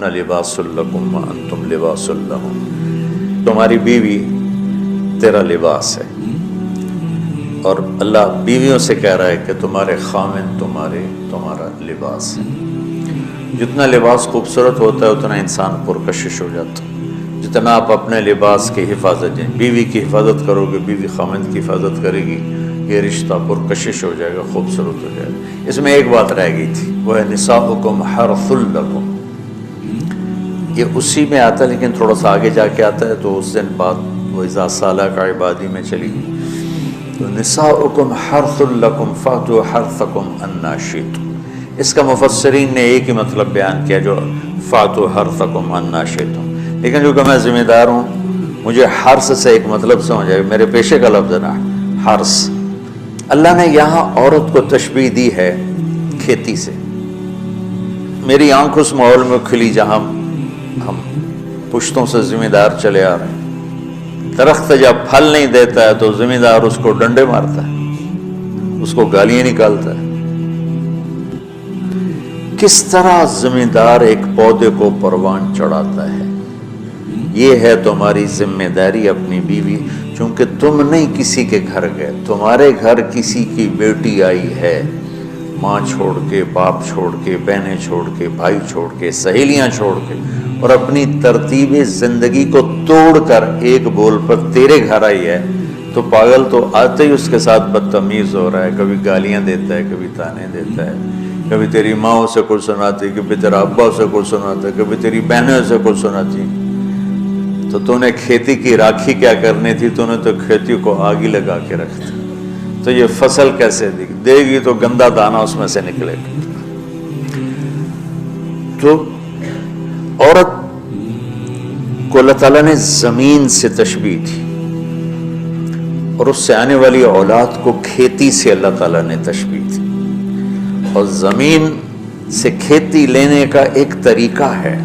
لباس لکم وانتم لباس لہم، تمہاری بیوی تیرا لباس ہے، اور اللہ بیویوں سے کہہ رہا ہے کہ تمہارے خامن تمہارا لباس ہے۔ جتنا لباس خوبصورت ہوتا ہے اتنا انسان پرکشش ہو جاتا ہے۔ جتنا آپ اپنے لباس کی حفاظت دیں، بیوی کی حفاظت کرو گے، بیوی خامن کی حفاظت کرے گی، یہ رشتہ پرکشش ہو جائے گا، خوبصورت ہو جائے گا۔ اس میں ایک بات رہ گئی تھی، وہ ہے نساؤکم حرث لکم، یہ اسی میں آتا ہے لیکن تھوڑا سا آگے جا کے آتا ہے، تو اس دن بعد وہ اذا سالک عبادی میں چلی گئی۔ تو نساؤکم حرث لکم فاتوا حرثکم انا شئتم، اس کا مفسرین نے ایک ہی مطلب بیان کیا جو فاتوا حرثکم انا شئتم، لیکن جو کہ میں ذمہ دار ہوں مجھے حرث سے ایک مطلب سمجھ آئے، میرے پیشے کا لفظ ہے نا حرث۔ اللہ نے یہاں عورت کو تشبیہ دی ہے کھیتی سے۔ میری آنکھ اس ماحول میں کھلی جہاں ہم پشتوں سے ذمہ دار چلے آ رہے ہیں۔ درخت جب پھل نہیں دیتا ہے تو ذمہ دار اس کو ڈنڈے مارتا ہے، اس کو گالیاں نکالتا ہے۔ کس طرح ذمہ دار ایک پودے کو پروان چڑھاتا ہے، یہ ہے تمہاری ذمہ داری اپنی بیوی، چونکہ تم نہیں کسی کے گھر گئے، تمہارے گھر کسی کی بیٹی آئی ہے، ماں چھوڑ کے، باپ چھوڑ کے، بہنیں چھوڑ کے، بھائی چھوڑ کے، سہیلیاں چھوڑ کے، اور اپنی ترتیب زندگی کو توڑ کر ایک بول پر تیرے گھر آئی ہے، تو پاگل تو آتے ہی اس کے ساتھ بدتمیز ہو رہا ہے، کبھی گالیاں دیتا ہے، کبھی تانے دیتا ہے، کبھی تیری ماں اسے کچھ سناتی، کبھی تیرا ابا اسے کچھ سناتا ہے، کبھی تیری بہنیں اسے کچھ سناتی۔ تو نے کھیتی کی راکھی کیا کرنی تھی، تو نے تو کھیتی کو آگ ہی لگا کے رکھ دی، تو یہ فصل کیسے دے گی، تو گندا دانہ اس میں سے نکلے گا۔ تو عورت کو اللہ تعالیٰ نے زمین سے تشبیہ دی، اور اس سے آنے والی اولاد کو کھیتی سے اللہ تعالیٰ نے تشبیہ دی، اور زمین سے کھیتی لینے کا ایک طریقہ ہے،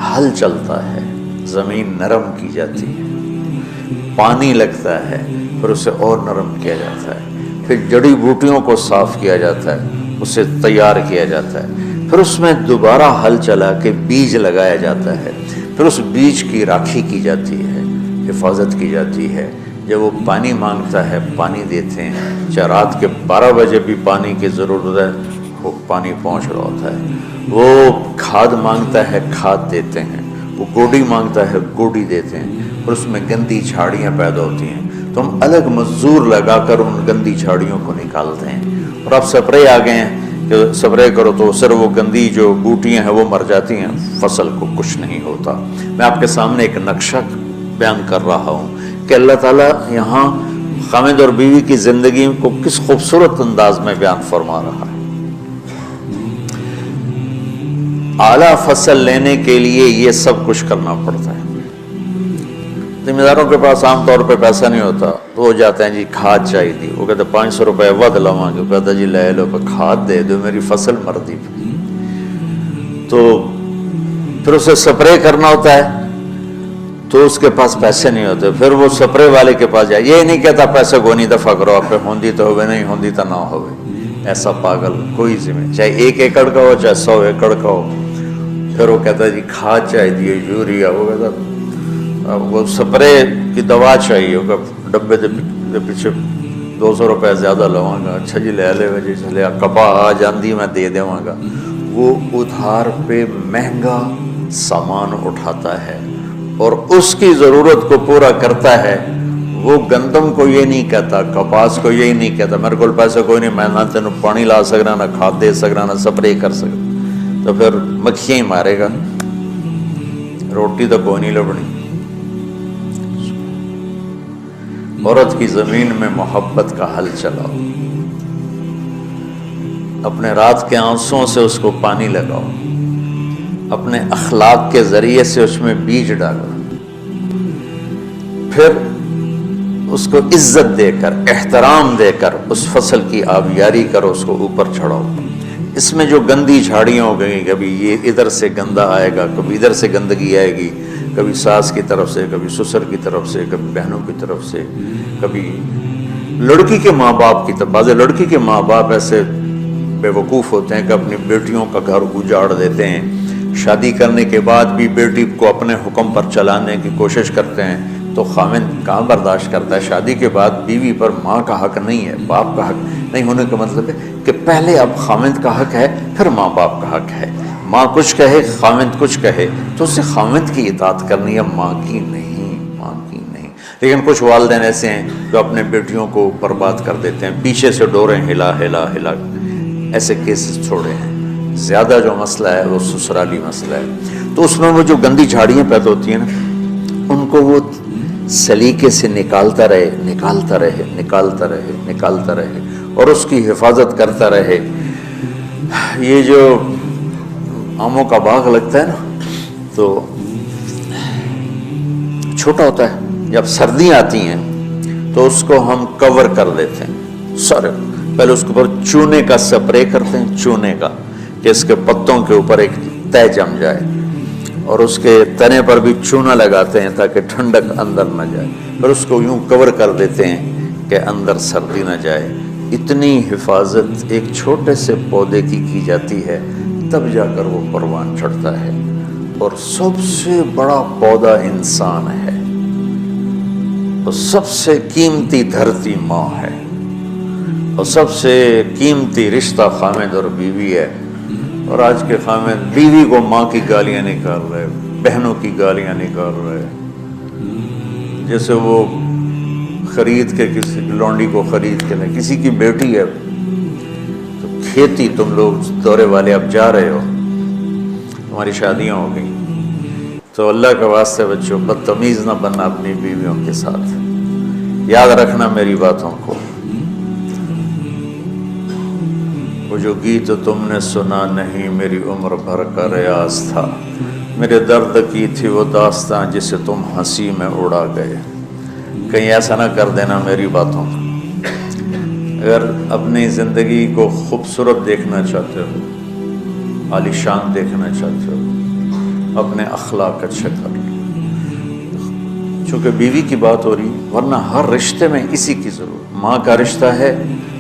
ہل چلتا ہے، زمین نرم کی جاتی ہے، پانی لگتا ہے، پھر اسے اور نرم کیا جاتا ہے، پھر جڑی بوٹیوں کو صاف کیا جاتا ہے، اسے تیار کیا جاتا ہے، پھر اس میں دوبارہ ہل چلا کے بیج لگایا جاتا ہے، پھر اس بیج کی راکھی کی جاتی ہے، حفاظت کی جاتی ہے۔ جب وہ پانی مانگتا ہے پانی دیتے ہیں، چاہے رات کے 12 بجے بھی پانی کی ضرورت ہے وہ پانی پہنچ رہا ہوتا ہے، وہ کھاد مانگتا ہے کھاد دیتے ہیں، وہ گوڈی مانگتا ہے گوڈی دیتے ہیں، اور اس میں گندی جھاڑیاں پیدا ہوتی ہیں تو ہم الگ مزدور لگا کر ان گندی جھاڑیوں کو نکالتے ہیں، اور اب سپرے آ گئے ہیں کہ سپرے کرو تو صرف وہ گندی جو بوٹیاں ہیں وہ مر جاتی ہیں، فصل کو کچھ نہیں ہوتا۔ میں آپ کے سامنے ایک نقشہ بیان کر رہا ہوں کہ اللہ تعالیٰ یہاں خامد اور بیوی کی زندگی کو کس خوبصورت انداز میں بیان فرما رہا ہے۔ اعلیٰ فصل لینے کے لیے یہ سب کچھ کرنا پڑتا ہے۔ ذمہ داروں کے پاس عام طور پہ پیسہ نہیں ہوتا تو وہ جاتے ہیں جی کھاد چاہیے تھی، وہ کہتے 500 روپے ود لواں گے، کہتا جی لے لو کھاد دے دو میری فصل مر دی، تو پھر اسے سپرے کرنا ہوتا ہے تو اس کے پاس پیسے نہیں ہوتے، پھر وہ سپرے والے کے پاس جائے، یہ نہیں کہتا پیسے کو نہیں دفع کرو آپ پہ ہوندی تو ہوئے نہیں ہوندی تو نہ ہوئے، ایسا پاگل کوئی ذمہ، چاہے 1 ایکڑ کا ہو چاہے 100 ایکڑ کا ہو، پھر وہ کہتا ہے جی کھاد چاہیے یوریا، وہ کہتا وہ سپرے کی دوا چاہیے، ڈبے دے پیچھے 200 روپے زیادہ لواں گا، اچھا جی لے لے جی چلے کپا آ جاندی میں دے دیواں گا، وہ ادھار پہ مہنگا سامان اٹھاتا ہے اور اس کی ضرورت کو پورا کرتا ہے۔ وہ گندم کو یہ نہیں کہتا، کپاس کو یہی نہیں کہتا میرے کو پیسے کوئی نہیں، میں نہ تینوں پانی لا سکنا، نہ کھاد دے سکنا، نہ سپرے کر سکنا، تو پھر مکھیاں ہی مارے گا، روٹی تو کوئی نہیں لبنی۔ عورت کی زمین میں محبت کا حل چلاؤ، اپنے رات کے آنسوؤں سے اس کو پانی لگاؤ، اپنے اخلاق کے ذریعے سے اس میں بیج ڈالو، پھر اس کو عزت دے کر احترام دے کر اس فصل کی آبیاری کرو، اس کو اوپر چڑھاؤ۔ اس میں جو گندی جھاڑیاں ہو گئی، کبھی یہ ادھر سے گندا آئے گا، کبھی ادھر سے گندگی آئے گی، کبھی ساس کی طرف سے، کبھی سسر کی طرف سے، کبھی بہنوں کی طرف سے، کبھی لڑکی کے ماں باپ کی طرف۔ بعض لڑکی کے ماں باپ ایسے بے وقوف ہوتے ہیں کہ اپنی بیٹیوں کا گھر اجاڑ دیتے ہیں، شادی کرنے کے بعد بھی بیٹی کو اپنے حکم پر چلانے کی کوشش کرتے ہیں تو خاوند کہاں برداشت کرتا ہے؟ شادی کے بعد بیوی پر ماں کا حق نہیں ہے، باپ کا حق نہیں ہونے کا مطلب ہے کہ پہلے اب خاوند کا حق ہے، پھر ماں باپ کا حق ہے۔ ماں کچھ کہے، خاوند کچھ کہے تو اسے خاوند کی اطاعت کرنی ہے، ماں کی نہیں، ماں کی نہیں۔ لیکن کچھ والدین ایسے ہیں جو اپنے بیٹیوں کو برباد کر دیتے ہیں، پیچھے سے ڈوریں ہلا ہلا ہلا، ایسے کیسز چھوڑے ہیں۔ زیادہ جو مسئلہ ہے وہ سسرالی مسئلہ ہے، تو اس میں وہ جو گندی جھاڑیاں پیدا ہوتی ہیں نا، ان کو وہ سلیقے سے نکالتا رہے، نکالتا رہے، نکالتا رہے، نکالتا رہے، اور اس کی حفاظت کرتا رہے۔ یہ جو آموں کا باغ لگتا ہے نا، تو چھوٹا ہوتا ہے، جب سردیاں آتی ہیں تو اس کو ہم کور کر دیتے ہیں سارے، پہلے اس کے اوپر چونے کا سپرے کرتے ہیں، چونے کا، کہ اس کے پتوں کے اوپر ایک تہ جم جائے، اور اس کے تنے پر بھی چونا لگاتے ہیں تاکہ ٹھنڈک اندر نہ جائے، پھر اس کو یوں کور کر دیتے ہیں کہ اندر سردی نہ جائے۔ اتنی حفاظت ایک چھوٹے سے پودے کی جاتی ہے، تب جا کر وہ پروان چڑھتا ہے۔ اور سب سے بڑا پودا انسان ہے، اور سب سے قیمتی دھرتی ماں ہے، اور سب سے قیمتی رشتہ خاوند اور بیوی ہے۔ اور آج کے خاوند بیوی کو ماں کی گالیاں نکال رہے، بہنوں کی گالیاں نکال رہے، جیسے وہ خرید کے کسی لونڈی کو خرید کے نہیں، کسی کی بیٹی ہے تو کھیتی، تم لوگ دورے والے اب جا رہے ہو، تمہاری شادیاں ہو گئی، تو اللہ کے واسطے بچوں بدتمیز نہ بننا اپنی بیویوں کے ساتھ، یاد رکھنا میری باتوں کو۔ وہ جو گیت تم نے سنا نہیں میری عمر بھر کا ریاض تھا، میرے درد کی تھی وہ داستاں جسے تم ہنسی میں اڑا گئے۔ کہیں ایسا نہ کر دینا میری باتوں کو۔ اگر اپنی زندگی کو خوبصورت دیکھنا چاہتے ہو، عالی شان دیکھنا چاہتے ہو، اپنے اخلاق اچھے کر لو۔ چونکہ بیوی کی بات ہو رہی، ورنہ ہر رشتے میں اسی کی ضرورت۔ ماں کا رشتہ ہے،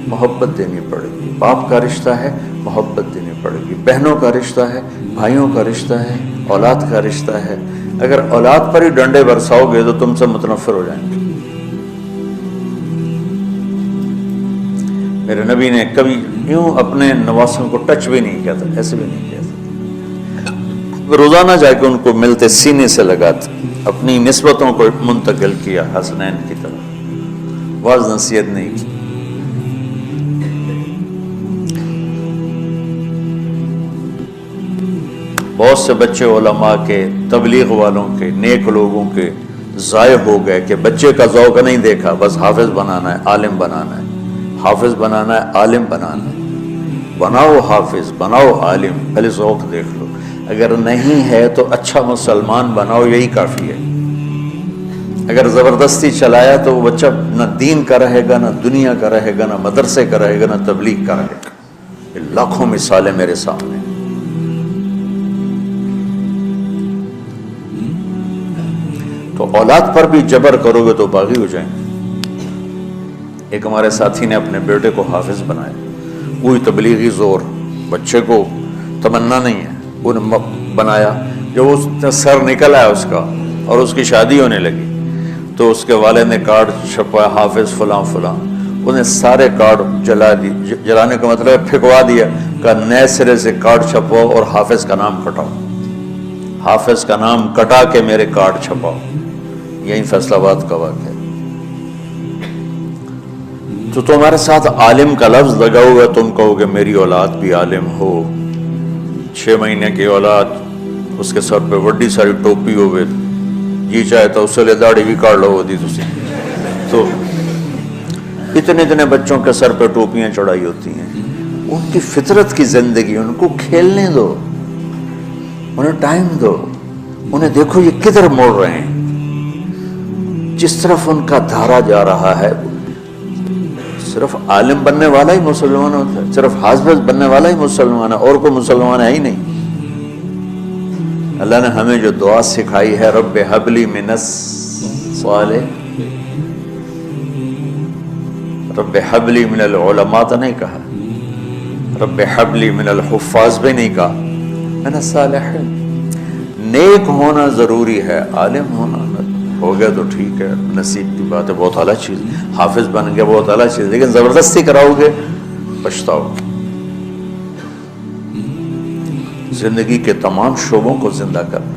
محبت دینی پڑے گی، باپ کا رشتہ ہے، محبت دینی پڑے گی، بہنوں کا رشتہ ہے، بھائیوں کا رشتہ ہے، اولاد کا رشتہ ہے۔ اگر اولاد پر ہی ڈنڈے برساؤ گے تو تم سے متنفر ہو جائیں گے۔ میرے نبی نے کبھی یوں اپنے نواسوں کو ٹچ بھی نہیں کیا تھا، ایسے بھی نہیں کیا تھا، روزانہ جا کے ان کو ملتے، سینے سے لگاتے، اپنی نسبتوں کو منتقل کیا حسنین کی طرح، واعظ نصیحت نہیں کی۔ بہت سے بچے علماء کے، تبلیغ والوں کے، نیک لوگوں کے ضائع ہو گئے کہ بچے کا ذوق نہیں دیکھا، بس حافظ بنانا ہے، عالم بنانا ہے، حافظ بنانا ہے، عالم بنانا ہے۔ بناؤ حافظ، بناؤ عالم، پہلے ذوق دیکھ لو۔ اگر نہیں ہے تو اچھا مسلمان بناؤ، یہی کافی ہے۔ اگر زبردستی چلایا تو وہ بچہ نہ دین کا رہے گا، نہ دنیا کا رہے گا، نہ مدرسے کا رہے گا، نہ تبلیغ کا رہے گا۔ یہ لاکھوں مثالیں میرے سامنے۔ تو اولاد پر بھی جبر کرو گے تو باغی ہو جائیں گے۔ ایک ہمارے ساتھی نے اپنے بیٹے کو حافظ بنایا، وہی تبلیغی زور، بچے کو تمنا نہیں ہے، انہیں بنایا۔ جب اس سر نکل آیا اس کا اور اس کی شادی ہونے لگی تو اس کے والد نے کارڈ چھپوایا، حافظ فلاں فلاں، انہیں سارے کارڈ جلا دی، جلانے کا مطلب پھینکوا دیا، کہ نئے سرے سے کارڈ چھپواؤ اور حافظ کا نام کٹاؤ، حافظ کا نام کٹا کے میرے کارڈ چھپاؤ۔ یہی فیصل آباد کا واقعہ ہے۔ تو تمہارے ساتھ عالم کا لفظ لگا ہوا، تم کہو گے میری اولاد بھی عالم ہو، 6 مہینے کی اولاد، اس کے سر پہ بڑی ساری ٹوپی ہوئے، جی چاہے تو اس لیے داڑھی بھی کاٹ لو دی تسی۔ تو اتنے بچوں کے سر پہ ٹوپیاں چڑھائی ہوتی ہیں، ان کی فطرت کی زندگی، ان کو کھیلنے دو، انہیں ٹائم دو، انہیں دیکھو یہ کدھر موڑ رہے ہیں، جس طرف ان کا دھارا جا رہا ہے۔ صرف عالم بننے والا ہی مسلمان ہوتا ہے، صرف حافظ بننے والا ہی مسلمان ہے، اور کوئی مسلمان ہے ہی نہیں۔ اللہ نے ہمیں جو دعا سکھائی ہے، رب ہب لی من الصالح، رب ہب لی من العلماء تو نہیں کہا، رب ہب لی من الحفاظ بھی نہیں کہا، من الصالحین، نیک ہونا ضروری ہے، عالم ہونا ہو گیا تو ٹھیک ہے، نصیب کی بات ہے، بہت اعلیٰ چیز، حافظ بن گیا بہت اعلیٰ چیز، لیکن زبردستی کراؤ گے پچھتاؤ گے۔ زندگی کے تمام شعبوں کو زندہ کرنا۔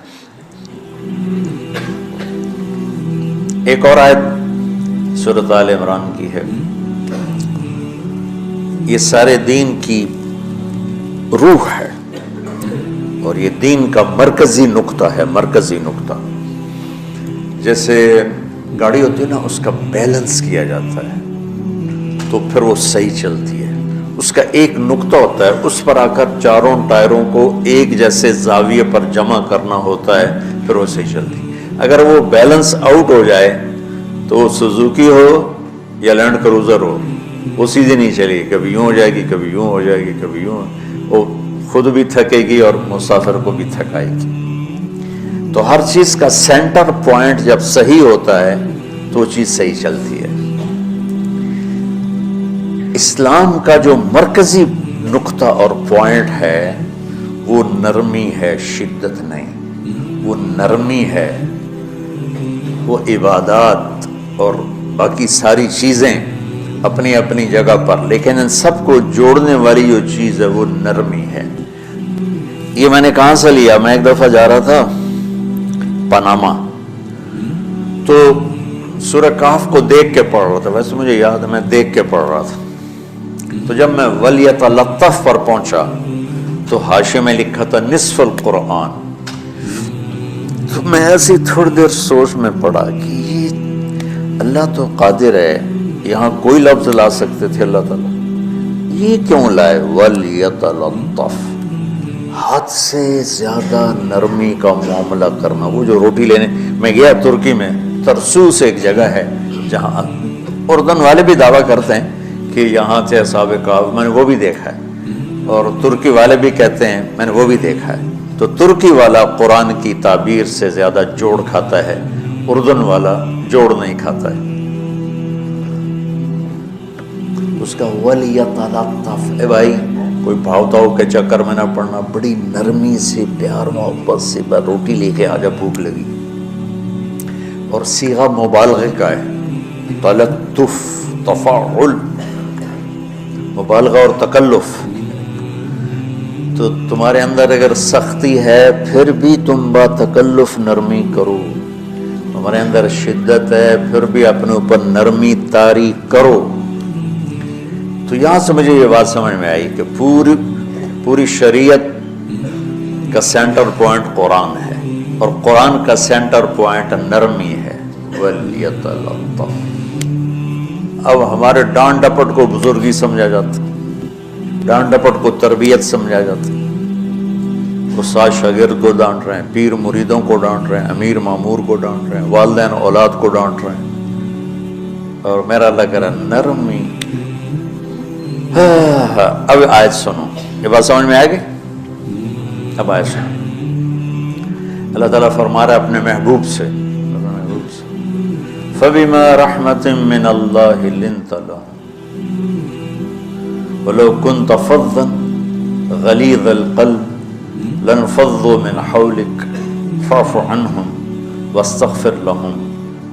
ایک اور آیت سورۃ آل عمران کی ہے، یہ سارے دین کی روح ہے اور یہ دین کا مرکزی نقطہ ہے، مرکزی نقطہ۔ جیسے گاڑی ہوتی ہے نا، اس کا بیلنس کیا جاتا ہے تو پھر وہ صحیح چلتی ہے۔ اس کا ایک نقطہ ہوتا ہے، اس پر آ کر چاروں ٹائروں کو ایک جیسے زاویے پر جمع کرنا ہوتا ہے، پھر وہ صحیح چلتی ہے۔ اگر وہ بیلنس آؤٹ ہو جائے تو سوزوکی ہو یا لینڈ کروزر ہو، وہ سیدھی نہیں چلے گی، کبھی یوں ہو جائے گی، کبھی یوں ہو جائے گی، کبھی یوں، وہ خود بھی تھکے گی اور مسافر کو بھی تھکائے گی۔ تو ہر چیز کا سینٹر پوائنٹ جب صحیح ہوتا ہے تو وہ چیز صحیح چلتی ہے۔ اسلام کا جو مرکزی نقطہ اور پوائنٹ ہے وہ نرمی ہے، شدت نہیں، وہ نرمی ہے، وہ عبادات اور باقی ساری چیزیں اپنی اپنی جگہ پر، لیکن ان سب کو جوڑنے والی جو چیز ہے وہ نرمی ہے۔ یہ میں نے کہاں سے لیا؟ میں ایک دفعہ جا رہا تھا پاناما، تو سورہ کہف کو دیکھ کے پڑھ رہا تھا، ویسے مجھے یاد ہے میں دیکھ کے پڑھ رہا تھا۔ تو جب میں وَلْيَتَلَطَّفْ پر پہنچا تو حاشیے میں لکھا تھا نصف القرآن۔ تو میں ایسی تھوڑی دیر سوچ میں پڑا کہ یہ اللہ تو قادر ہے، یہاں کوئی لفظ لا سکتے تھے اللہ تعالیٰ، یہ کیوں لائے وَلْيَتَلَطَّفْ؟ حد سے زیادہ نرمی کا معاملہ کرنا۔ وہ جو روٹی لینے میں گیا ترکی میں، ترسوس ایک جگہ ہے جہاں اردن والے بھی دعویٰ کرتے ہیں کہ یہاں تھے اصحاب کہف، میں نے وہ بھی دیکھا ہے، اور ترکی والے بھی کہتے ہیں میں نے وہ بھی دیکھا ہے۔ تو ترکی والا قرآن کی تعبیر سے زیادہ جوڑ کھاتا ہے، اردن والا جوڑ نہیں کھاتا ہے۔ اس کا وَلْيَتَلَطَّفْ، اے بھائی کوئی بھاؤتاؤ کے چکر میں نہ پڑنا، بڑی نرمی سے پیار محبت سے روٹی لے کے آجا، بھوک لگی۔ اور صیغہ مبالغہ کا ہے، تلطف، تفاعل، مبالغہ اور تکلف۔ تو تمہارے اندر اگر سختی ہے پھر بھی تم با تکلف نرمی کرو، تمہارے اندر شدت ہے پھر بھی اپنے اوپر نرمی طاری کرو۔ تو یہاں سے مجھے یہ بات سمجھ میں آئی کہ پوری شریعت کا سینٹر پوائنٹ قرآن ہے، اور قرآن کا سینٹر پوائنٹ نرمی ہے، وَلْيَتَلَطَّفْ۔ اب ہمارے ڈانٹ ڈپٹ کو بزرگی سمجھا جاتا، ڈانٹ ڈپٹ کو تربیت سمجھا جاتا، استاد شاگرد کو ڈانٹ رہے ہیں، پیر مریدوں کو ڈانٹ رہے ہیں، امیر مامور کو ڈانٹ رہے ہیں، والدین اولاد کو ڈانٹ رہے ہیں، اور میرا اللہ کہہ رہا ہے نرمی۔ اب آیت سنو، یہ بات سمجھ میں آئے گی؟ اب آیت سنو، اللہ تعالیٰ فرما رہا ہے اپنے محبوب سے، فَبِمَا رَحْمَةٍ مِّنَ اللَّهِ لِنْتَ لَهُمْ وَلَوْ كُنْتَ فَظًّا غَلِيظَ الْقَلْبِ لَانفَضُّوا مِنْ حَوْلِكَ فَاعْفُ عَنْهُمْ وَاسْتَغْفِرْ لَهُمْ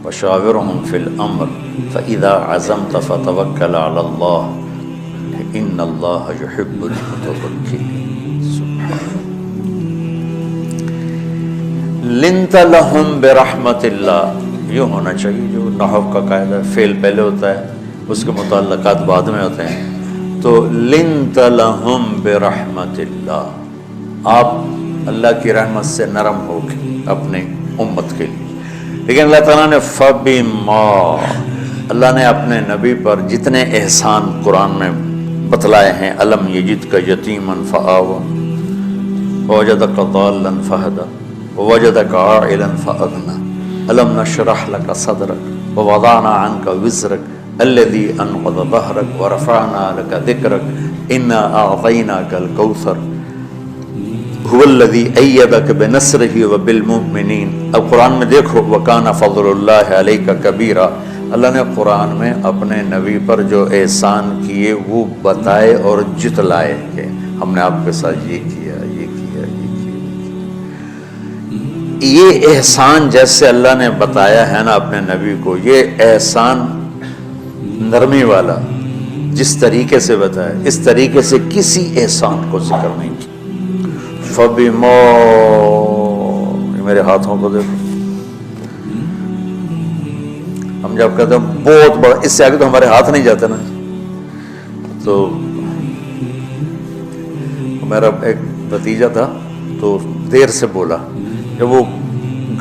وَشَاوِرْهُمْ فِي الْأَمْرِ فَإِذَا عَزَمْتَ فَتَوَكَّلْ عَلَى اللَّهِ إِنَّ اللَّهَ يُحِبُّ الْمُتَوَكِّلِينَ۔ لِنْتَ لَهُمْ بِرَحْمَةِ اللَّهِ، یہ ہونا چاہیے جو نحو کا قاعدہ ہے، فعل پہلے ہوتا ہے اس کے متعلقات بعد میں ہوتے ہیں۔ تو لِنْتَ لَهُمْ بِرَحْمَةِ اللَّهِ، آپ اللہ کی رحمت سے نرم ہو کے اپنے امت کے لیے، لیکن اللہ تعالیٰ نے فَبِمَا، اللہ نے اپنے نبی پر جتنے احسان قرآن میں بتلائے ہیں، الم یجدک یتیما فآوی ووجدک ضالا فہدی ووجدک عائلا فأغنی الم نشرح لک صدرک ووضعنا عنک وزرک الذی انقض ظہرک ورفعنا لک ذکرک انا اعطیناک الکوثر هو الذی ایدک بنصرہ وبالمؤمنین۔ اب قرآن میں دیکھو، وکان فضل اللہ علیک کبیرا، اللہ نے قرآن میں اپنے نبی پر جو احسان کیے وہ بتائے اور جتلائے کہ ہم نے آپ کے ساتھ یہ کیا، یہ کیا، یہ کیا۔ یہ احسان جیسے اللہ نے بتایا ہے نا اپنے نبی کو، یہ احسان نرمی والا جس طریقے سے بتایا، اس طریقے سے کسی احسان کو ذکر نہیں کیا۔ فَبِمَا، میرے ہاتھوں کو دیکھو، ہم جب کہتے ہیں بہت بڑا، اس سے آگے تو ہمارے ہاتھ نہیں جاتے نا۔ تو میرا ایک بھتیجا تھا تو دیر سے بولا، جب وہ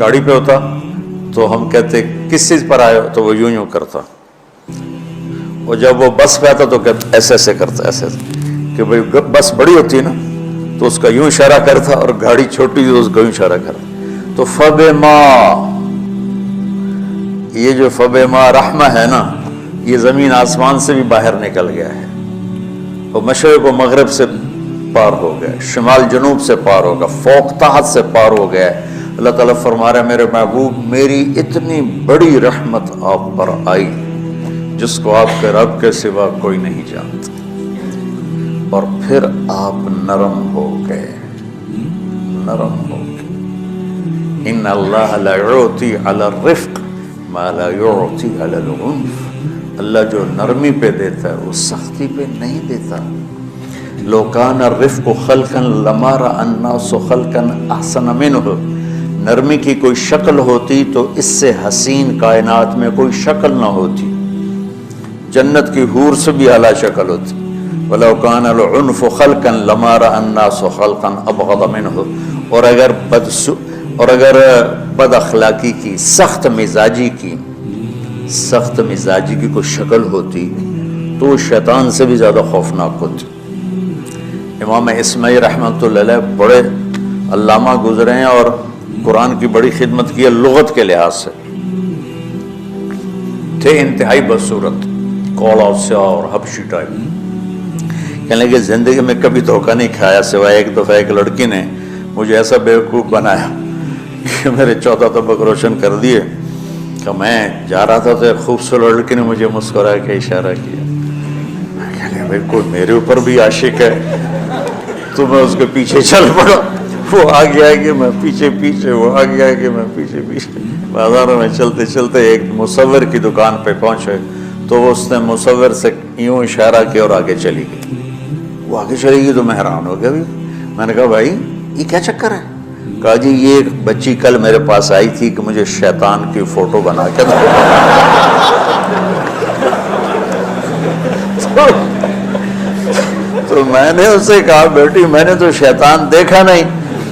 گاڑی پہ ہوتا تو ہم کہتے کس چیز پر آئے ہو، تو وہ یوں کرتا، اور جب وہ بس پہ آتا تو کہتا ایسے ایسے کرتا، ایسے کہ بھئی بس بڑی ہوتی ہے نا تو اس کا یوں اشارہ کرتا، اور گاڑی چھوٹی تو اس کا یوں اشارہ کرتا۔ تو فَبِمَا، یہ جو فَبِمَا رحمہ ہے نا، یہ زمین آسمان سے بھی باہر نکل گیا ہے، اور مشرق و مغرب سے پار ہو گیا، شمال جنوب سے پار ہوگا، فوق تحت سے پار ہو گیا۔ اللہ تعالیٰ فرما رہا ہے میرے محبوب میری اتنی بڑی رحمت آپ پر آئی جس کو آپ کے رب کے سوا کوئی نہیں جانتا، اور پھر آپ نرم ہو گئے، نرم ہو گئے۔ ان اللہ لا یعطی علی الرفق ما لا یعطی علی العنف، اللہ جو نرمی پہ دیتا ہے وہ سختی پہ نہیں دیتا۔ لو کان الرفق خلقا لما رأى الناس خلقا احسن منه، نرمی کی کوئی شکل ہوتی تو اس سے حسین کائنات میں کوئی شکل نہ ہوتی، جنت کی حور سے بھی اعلیٰ شکل ہوتی۔ ولو کان العنف خلقا لما رأى الناس خلقا ابغض منه، اور اگر بد اخلاقی کی، سخت مزاجی کی کوئی شکل ہوتی تو وہ شیطان سے بھی زیادہ خوفناک ہوتی۔ امام اسماعیل رحمۃ اللہ علیہ بڑے علامہ گزرے ہیں اور قرآن کی بڑی خدمت کی ہے لغت کے لحاظ سے، تھے انتہائی بدصورت، کوڑا سیاہ اور حبشی ٹائپ۔ کہنے لگے زندگی میں کبھی دھوکہ نہیں کھایا سوائے ایک دفعہ ایک لڑکی نے مجھے ایسا بیوقوف بنایا کہ میرے 14 طبق روشن کر دیے کہ میں جا رہا تھا تو ایک خوبصورت لڑکی نے مجھے مسکرا کے اشارہ کیا، میں کہنے بھائی کوئی میرے اوپر بھی عاشق ہے، تو میں اس کے پیچھے چل پڑا، وہ آگے آگے میں پیچھے پیچھے، وہ آگے آگے میں پیچھے پیچھے، بازاروں میں چلتے چلتے ایک مصور کی دکان پہ پہنچے تو اس نے مصور سے یوں اشارہ کیا اور آگے چلی گئی۔ وہ آگے چلی گئی تو میں حیران ہو گیا، میں نے کہا بھائی یہ کیا چکر ہے؟ کہا جی یہ ایک بچی کل میرے پاس آئی تھی کہ مجھے شیطان کی فوٹو بنا کے تو میں نے اس سے کہا بیٹی میں نے تو شیطان دیکھا نہیں،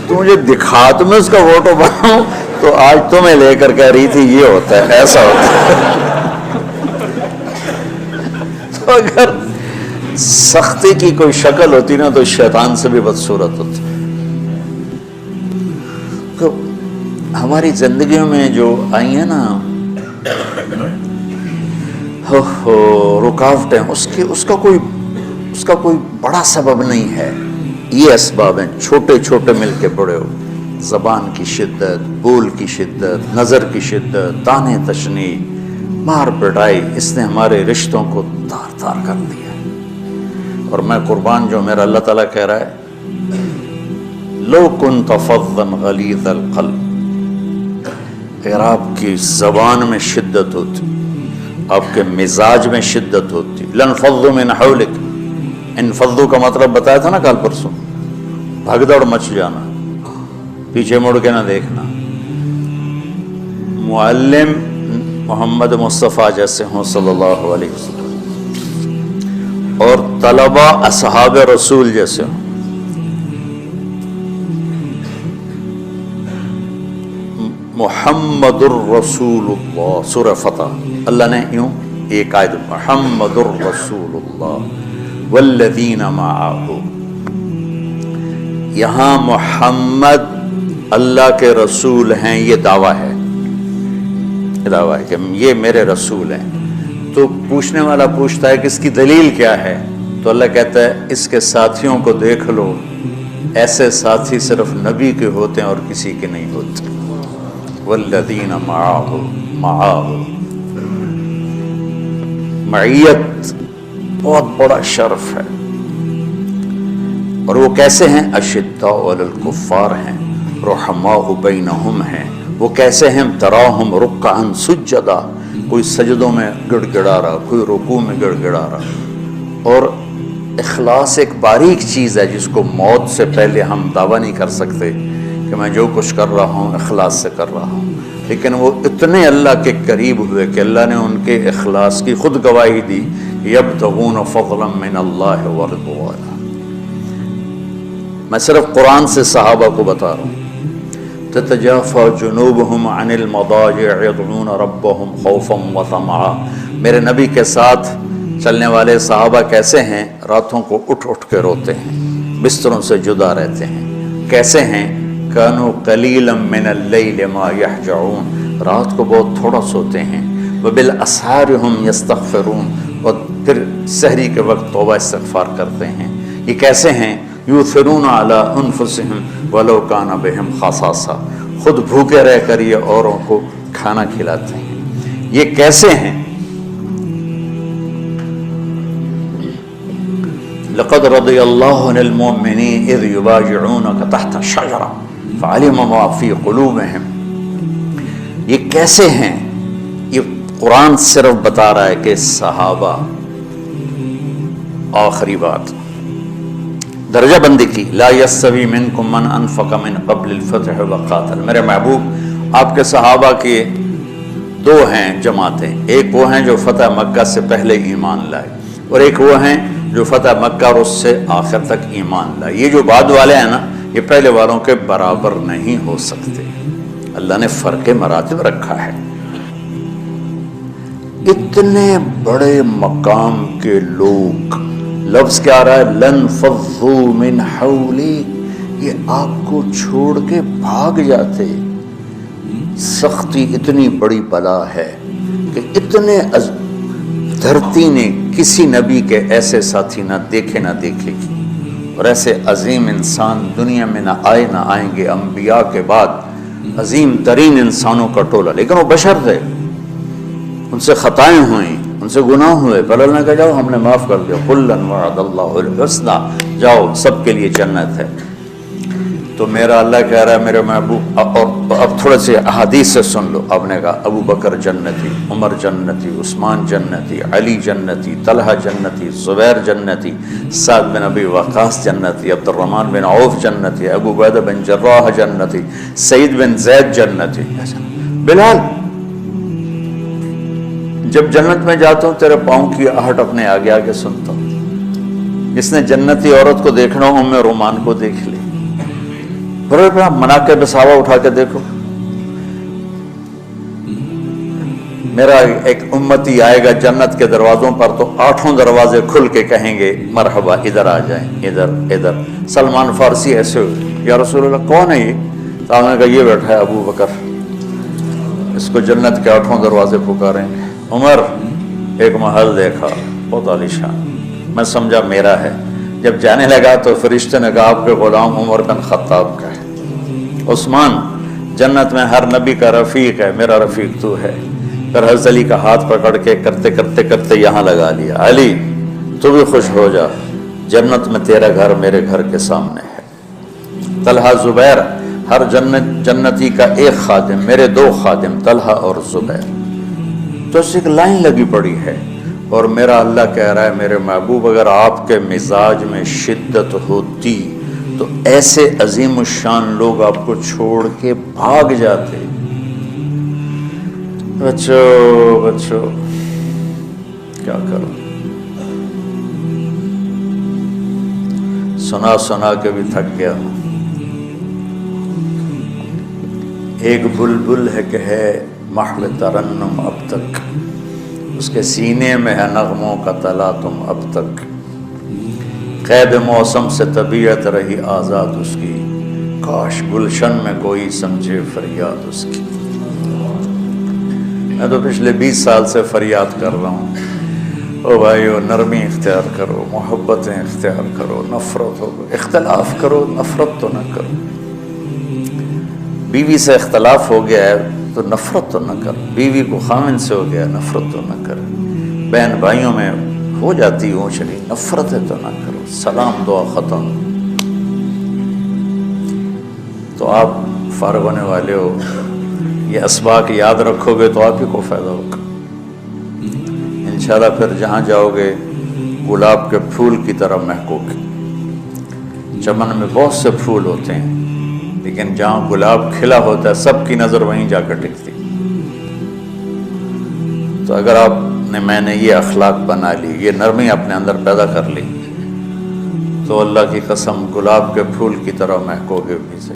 تو مجھے دکھا تو میں اس کا فوٹو بناؤں، تو آج تمہیں لے کر کہہ رہی تھی یہ ہوتا ہے، ایسا ہوتا ہے۔ تو اگر سختی کی کوئی شکل ہوتی نا تو شیطان سے بھی بدصورت ہوتی۔ تو ہماری زندگیوں میں جو آئی ہیں نا رکاوٹیں، اس کا کوئی بڑا سبب نہیں ہے، یہ اسباب ہیں چھوٹے چھوٹے مل کے بڑے ہو، زبان کی شدت، بول کی شدت، نظر کی شدت، طعنے تشنیع، مار پٹائی، اس نے ہمارے رشتوں کو تار تار کر دیا۔ اور میں قربان جو میرا اللہ تعالیٰ کہہ رہا ہے لو کنت فظا غلیظ القلب، اگر آپ کی زبان میں شدت ہوتی، آپ کے مزاج میں شدت ہوتی، لانفضوا من حولک، انفضوا کا مطلب بتایا تھا نا کل پرسوں، بھگ دوڑ مچ جانا، پیچھے مڑ کے نہ دیکھنا۔ معلم محمد مصطفیٰ جیسے ہوں صلی اللہ علیہ وسلم، اور طلبہ اصحاب رسول جیسے ہوں، محمد الرسول اللہ، سورہ فتح اللہ نے یوں ایک آیت، محمد الرسول اللہ والذین معہ، یہاں محمد اللہ کے رسول ہیں، یہ دعویٰ ہے کہ یہ میرے رسول ہیں۔ تو پوچھنے والا پوچھتا ہے کہ اس کی دلیل کیا ہے، تو اللہ کہتا ہے اس کے ساتھیوں کو دیکھ لو، ایسے ساتھی صرف نبی کے ہوتے ہیں اور کسی کے نہیں ہوتے۔ والذین معہ، معیت بہت بڑا شرف ہے، اور وہ کیسے ہیں؟ اشداء علی الکفار ہیں، رحماء بینہم ہیں، وہ کیسے ہیں؟ تراہم رکعا سجدا، کوئی سجدوں میں گڑ گڑا رہا، کوئی رکوع میں گڑ گڑا رہا۔ اور اخلاص ایک باریک چیز ہے جس کو موت سے پہلے ہم دعویٰ نہیں کر سکتے کہ میں جو کچھ کر رہا ہوں اخلاص سے کر رہا ہوں، لیکن وہ اتنے اللہ کے قریب ہوئے کہ اللہ نے ان کے اخلاص کی خود گواہی دی، یبتغون فضلا من اللہ ورضوانا۔ میں صرف قرآن سے صحابہ کو بتا رہا ہوں، تتجافى جنوبهم عن المضاجع يدعون ربهم خوفا وطمعا۔ میرے نبی کے ساتھ چلنے والے صحابہ کیسے ہیں؟ راتوں کو اٹھ اٹھ کے روتے ہیں، بستروں سے جدا رہتے ہیں۔ کیسے ہیں؟ كانوا قليلا من الليل ما يهجعون، رات کو بہت تھوڑا سوتے ہیں۔ وبالاسحار هم يستغفرون، اور پھر سحری کے وقت توبہ استغفار کرتے ہیں۔ یہ کیسے ہیں؟ یؤثرون علی انفسهم ولو کان بهم خصاصہ، خود بھوکے رہ کر یہ اوروں کو کھانا کھلاتے ہیں۔ یہ کیسے ہیں؟ لقد رضی اللہ عن المؤمنین اذ یبایعونک تحت الشجرہ فعلم ما فی قلوبہم۔ یہ کیسے ہیں؟ یہ قرآن صرف بتا رہا ہے کہ صحابہ، آخری بات درجہ بندی کی، لا یستوی منکم من انفق من قبل الفتح وقاتل۔ میرے محبوب، آپ کے صحابہ کے دو ہیں جماعتیں، ایک وہ ہیں جو فتح مکہ سے پہلے ایمان لائے، اور ایک وہ ہیں جو فتح مکہ اور اس سے آخر تک ایمان لائے۔ یہ جو بعد والے ہیں نا، یہ پہلے والوں کے برابر نہیں ہو سکتے، اللہ نے فرق مراتب رکھا ہے۔ اتنے بڑے مقام کے لوگ، لفظ کیا آ رہا ہے؟ لن فضوا من حولی، یہ آپ کو چھوڑ کے بھاگ جاتے۔ سختی اتنی بڑی بلا ہے کہ اتنے دھرتی نے کسی نبی کے ایسے ساتھی نہ دیکھے نہ دیکھے گی، اور ایسے عظیم انسان دنیا میں نہ آئیں گے۔ انبیاء کے بعد عظیم ترین انسانوں کا ٹولہ، لیکن وہ بشر تھے، ان سے خطائیں ہوئیں، ان سے گناہ ہوئے، پر اللہ نے کہا جاؤ ہم نے معاف کر دیا، کلا وعد اللہ الحسنى، جاؤ سب کے لیے جنت ہے۔ تو میرا اللہ کہہ رہا ہے میرے محبوب، اور اب تھوڑے سے احادیث سے سن لو۔ آپ نے کہا ابو بکر جنتی، عمر جنتی، عثمان جنتی، علی جنتی، طلحہ جنتی، زبیر جنتی، سعد بن ابی وقاص جنتی، عبد الرحمن بن عوف جنتی، ابو عبیدہ بن جراح جنتی، سعید بن زید جنتی۔ بلال، جب جنت میں جاتا ہوں تیرے پاؤں کی آہٹ اپنے آگے آگے سنتا ہوں۔ جس نے جنتی عورت کو دیکھنا ہو ام رومان کو دیکھ لے، بڑے بڑا مناقب صحابہ اٹھا کے دیکھو۔ میرا ایک امتی آئے گا جنت کے دروازوں پر تو 8 دروازے کھل کے کہیں گے مرحبا، ادھر آ جائیں، ادھر ادھر۔ سلمان فارسی ایسے ہوئے، یا رسول اللہ کون ہے یہ؟ تو آپ نے کہا یہ بیٹھا ہے ابو بکر، اس کو جنت کے 8 دروازے پکاریں گے۔ عمر، ایک محل دیکھا بہت عالیشان، میں سمجھا میرا ہے۔ جب جانے لگا تو فرشتے نے کہا آپ کے غلام عمر بن خطاب کا ہے۔ عثمان، جنت میں ہر نبی کا رفیق ہے، میرا رفیق تو ہے۔ پھر حضرت علی کا ہاتھ پکڑ کے کرتے کرتے کرتے یہاں لگا لیا، علی تو بھی خوش ہو جا، جنت میں تیرا گھر میرے گھر کے سامنے ہے۔ طلحہ، زبیر، ہر جنتی کا ایک خادم، میرے 2 خادم طلحہ اور زبیر۔ تو اس ایک لائن لگی پڑی ہے، اور میرا اللہ کہہ رہا ہے میرے محبوب اگر آپ کے مزاج میں شدت ہوتی تو ایسے عظیم الشان لوگ آپ کو چھوڑ کے بھاگ جاتے۔ بچو کیا کرو، سنا سنا کے بھی تھک گیا ہوں۔ ایک بلبل ہے کہ ہے محو ترنم اب تک، اس کے سینے میں ہے نغموں کا تلا تم اب تک، قید موسم سے طبیعت رہی آزاد اس کی، کاش گلشن میں کوئی سمجھے فریاد اس کی۔ میں تو پچھلے 20 سال سے فریاد کر رہا ہوں، او بھائیو نرمی اختیار کرو، محبتیں اختیار کرو، نفرت ہو، اختلاف کرو، نفرت تو نہ کرو۔ بیوی سے اختلاف ہو گیا ہے تو نفرت تو نہ کر، بیوی کو خامن سے ہو گیا نفرت تو نہ کر، بہن بھائیوں میں ہو جاتی اونچ نیچ، نفرت ہے تو نہ کرو، سلام دعا ختم۔ تو آپ فارغ ہونے والے ہو، یہ اسباق یاد رکھو گے تو آپ ہی کو فائدہ ہوگا انشاءاللہ۔ پھر جہاں جاؤ گے گلاب کے پھول کی طرح مہکو گے۔ چمن میں بہت سے پھول ہوتے ہیں، لیکن جہاں گلاب کھلا ہوتا ہے سب کی نظر وہیں جا کر ٹکتی۔ تو اگر آپ نے، میں نے یہ اخلاق بنا لی، یہ نرمی اپنے اندر پیدا کر لی، تو اللہ کی قسم گلاب کے پھول کی طرح مہکو گے بھی۔